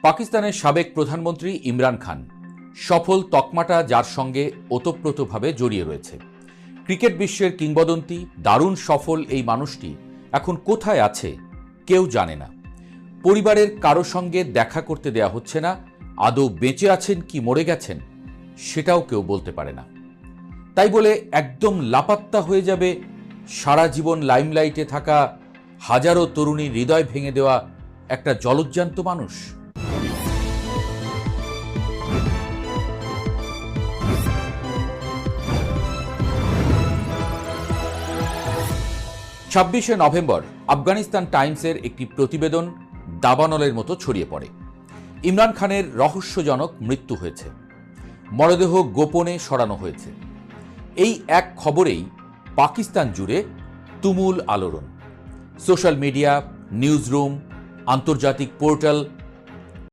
পাকিস্তানের সাবেক প্রধানমন্ত্রী ইমরান খান সফল তকমাটা যার সঙ্গে ওতপ্রোতভাবে জড়িয়ে রয়েছে। ক্রিকেট বিশ্বের কিংবদন্তি, দারুণ সফল এই মানুষটি এখন কোথায় আছে কেউ জানে না। পরিবারের কারো সঙ্গে দেখা করতে দেয়া হচ্ছে না, আদৌ বেঁচে আছেন কি মরে গেছেন সেটাও কেউ বলতে পারে না। তাই বলে একদম লাপাত্তা হয়ে যাবে সারা জীবন লাইমলাইটে থাকা হাজারো তরুণীর হৃদয় ভেঙে দেওয়া একটা জলজ্জান্ত মানুষ? 26শে নভেম্বর আফগানিস্তান টাইমসের একটি প্রতিবেদন দাবানলের মতো ছড়িয়ে পড়ে। ইমরান খানের রহস্যজনক মৃত্যু হয়েছে, মরদেহ গোপনে সরানো হয়েছে। এই এক খবরেই পাকিস্তান জুড়ে তুমুল আলোড়ন। সোশ্যাল মিডিয়া, নিউজ রুম, আন্তর্জাতিক পোর্টাল